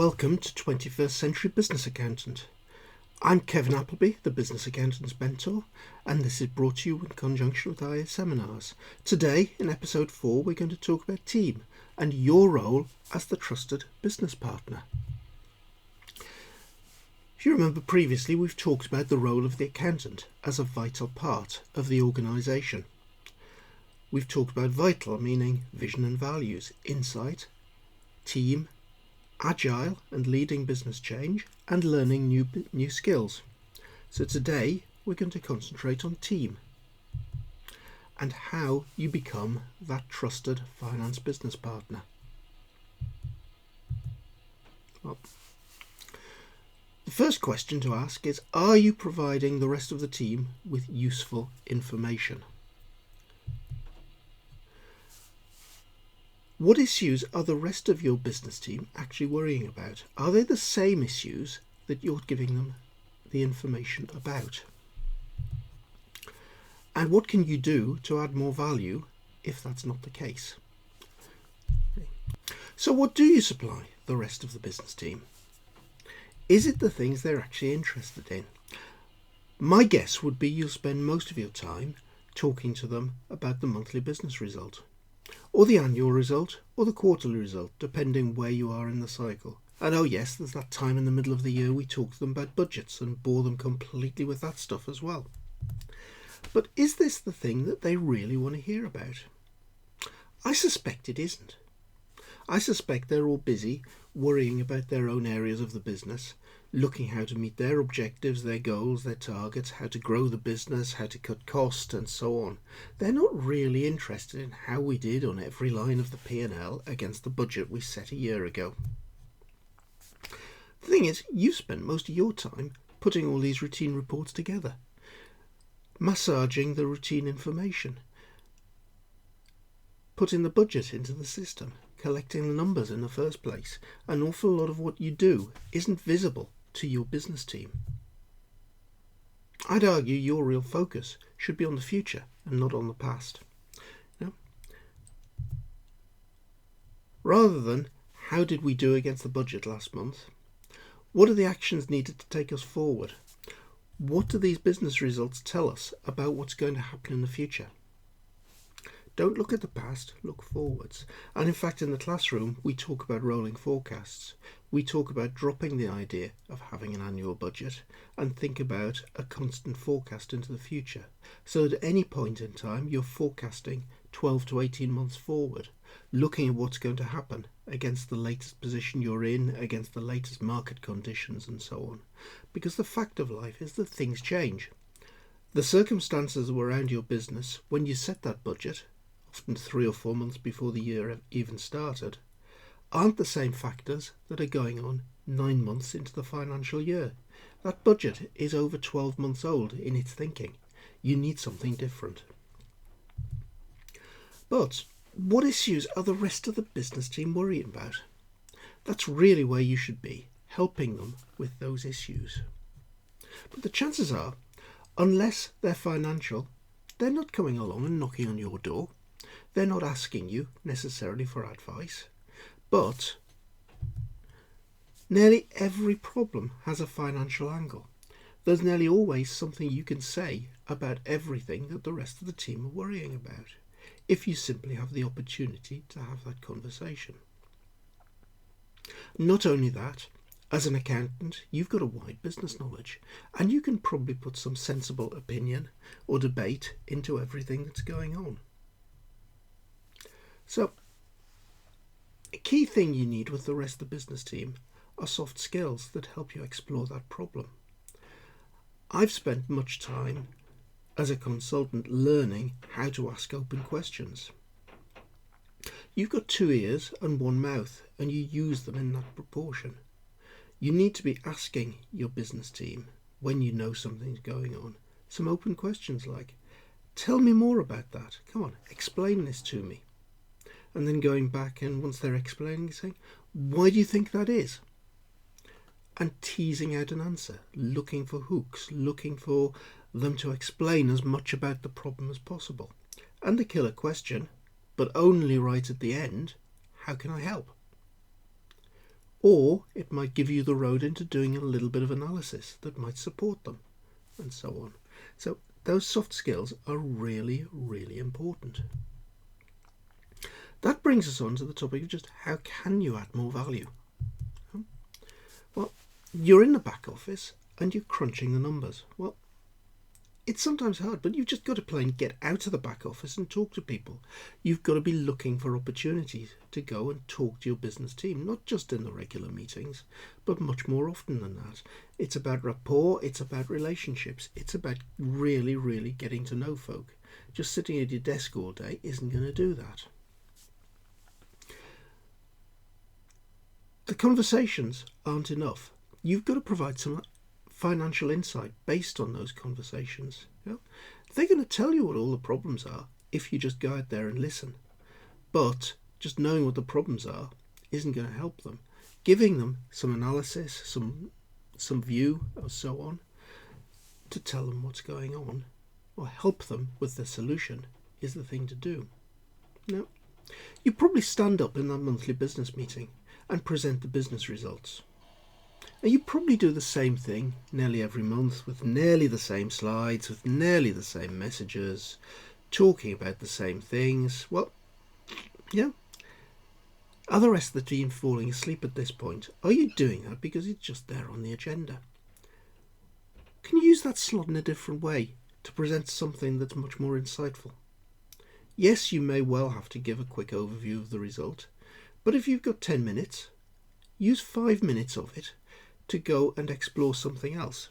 Welcome to 21st Century Business Accountant. I'm Kevin Appleby, the Business Accountant's Mentor, and this is brought to you in conjunction with IA Seminars. Today, in episode 4, we're going to talk about team and your role as the trusted business partner. If you remember previously, we've talked about the role of the accountant as a vital part of the organisation. We've talked about vital, meaning vision and values, insight, team, agile and leading business change, and learning new skills. So today we're going to concentrate on team and how you become that trusted finance business partner. Well, the first question to ask is, are you providing the rest of the team with useful information? What issues are the rest of your business team actually worrying about? Are they the same issues that you're giving them the information about? And what can you do to add more value if that's not the case? So what do you supply the rest of the business team? Is it the things they're actually interested in? My guess would be you'll spend most of your time talking to them about the monthly business result, or the annual result, or the quarterly result, depending where you are in the cycle. And oh yes, there's that time in the middle of the year we talk to them about budgets and bore them completely with that stuff as well. But is this the thing that they really want to hear about? I suspect it isn't. I suspect they're all busy worrying about their own areas of the business, looking how to meet their objectives, their goals, their targets, how to grow the business, how to cut costs, and so on. They're not really interested in how we did on every line of the P&L against the budget we set a year ago. The thing is, you spend most of your time putting all these routine reports together, massaging the routine information, putting the budget into the system, collecting the numbers in the first place. An awful lot of what you do isn't visible to your business team. I'd argue your real focus should be on the future and not on the past. Rather than how did we do against the budget last month, what are the actions needed to take us forward? What do these business results tell us about what's going to happen in the future? Don't look at the past, look forwards. And in fact, in the classroom, we talk about rolling forecasts. We talk about dropping the idea of having an annual budget and think about a constant forecast into the future. So at any point in time, you're forecasting 12 to 18 months forward, looking at what's going to happen against the latest position you're in, against the latest market conditions and so on. Because the fact of life is that things change. The circumstances around your business, when you set that budget, often 3 or 4 months before the year even started, aren't the same factors that are going on 9 months into the financial year. That budget is over 12 months old in its thinking. You need something different. But what issues are the rest of the business team worrying about? That's really where you should be, helping them with those issues. But the chances are, unless they're financial, they're not coming along and knocking on your door. They're not asking you necessarily for advice, but nearly every problem has a financial angle. There's nearly always something you can say about everything that the rest of the team are worrying about, if you simply have the opportunity to have that conversation. Not only that, as an accountant, you've got a wide business knowledge, and you can probably put some sensible opinion or debate into everything that's going on. So, a key thing you need with the rest of the business team are soft skills that help you explore that problem. I've spent much time as a consultant learning how to ask open questions. You've got 2 ears and 1 mouth, and you use them in that proportion. You need to be asking your business team, when you know something's going on, some open questions like, tell me more about that. Come on, explain this to me. And then going back, and once they're explaining, saying, why do you think that is? And teasing out an answer, looking for hooks, looking for them to explain as much about the problem as possible. And the killer question, but only right at the end, how can I help? Or it might give you the road into doing a little bit of analysis that might support them, and so on. So those soft skills are really, really important. That brings us on to the topic of just how can you add more value? Well, you're in the back office and you're crunching the numbers. Well, it's sometimes hard, but you've just got to play and get out of the back office and talk to people. You've got to be looking for opportunities to go and talk to your business team, not just in the regular meetings, but much more often than that. It's about rapport, it's about relationships, it's about really, really getting to know folk. Just sitting at your desk all day isn't going to do that. The conversations aren't enough. You've got to provide some financial insight based on those conversations. They're going to tell you what all the problems are if you just go out there and listen. But just knowing what the problems are isn't going to help them. Giving them some analysis, some view, or so on, to tell them what's going on, or help them with the solution, is the thing to do. Now, you probably stand up in that monthly business meeting and present the business results. And you probably do the same thing nearly every month with nearly the same slides, with nearly the same messages, talking about the same things. Well, yeah. Are the rest of the team falling asleep at this point? Are you doing that because it's just there on the agenda? Can you use that slot in a different way to present something that's much more insightful? Yes, you may well have to give a quick overview of the result, but if you've got 10 minutes, use 5 minutes of it to go and explore something else.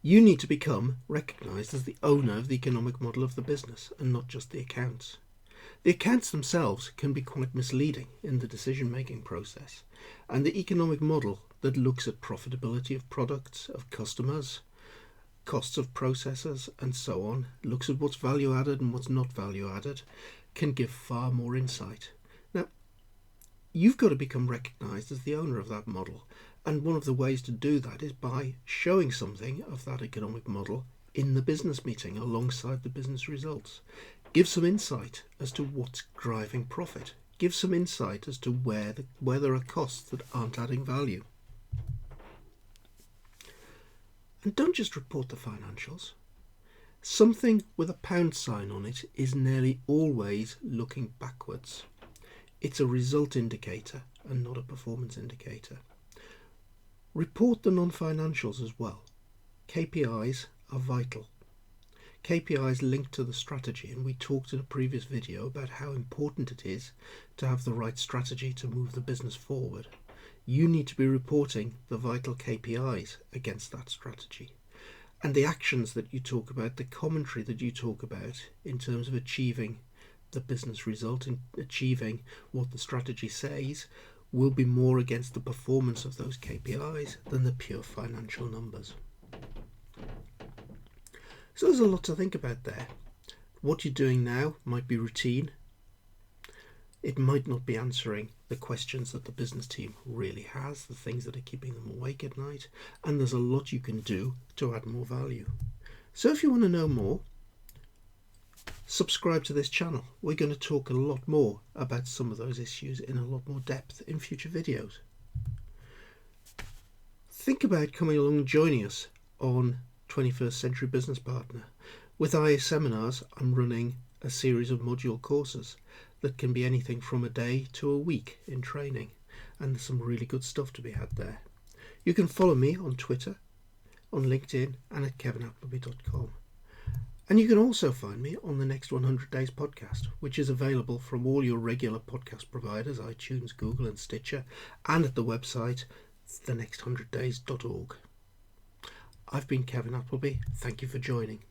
You need to become recognised as the owner of the economic model of the business and not just the accounts. The accounts themselves can be quite misleading in the decision-making process, and the economic model that looks at profitability of products, of customers, costs of processes and so on, looks at what's value added and what's not value added, can give far more insight. Now, you've got to become recognised as the owner of that model, and one of the ways to do that is by showing something of that economic model in the business meeting alongside the business results. Give some insight as to what's driving profit. Give some insight as to where there are costs that aren't adding value. And don't just report the financials. Something with a pound sign on it is nearly always looking backwards. It's a result indicator and not a performance indicator. Report the non-financials as well. KPIs are vital. KPIs link to the strategy, and we talked in a previous video about how important it is to have the right strategy to move the business forward. You need to be reporting the vital KPIs against that strategy. And the actions that you talk about, the commentary that you talk about in terms of achieving the business result and achieving what the strategy says, will be more against the performance of those KPIs than the pure financial numbers. So there's a lot to think about there. What you're doing now might be routine. It might not be answering the questions that the business team really has, the things that are keeping them awake at night, and there's a lot you can do to add more value. So if you want to know more, subscribe to this channel. We're going to talk a lot more about some of those issues in a lot more depth in future videos. Think about coming along and joining us on 21st Century Business Partner. With IS Seminars, I'm running a series of module courses that can be anything from a day to a week in training, and there's some really good stuff to be had there. You can follow me on Twitter, on LinkedIn, and at kevinappleby.com. And you can also find me on the Next 100 Days podcast, which is available from all your regular podcast providers, iTunes, Google and Stitcher, and at the website thenext100days.org. I've been Kevin Appleby. Thank you for joining.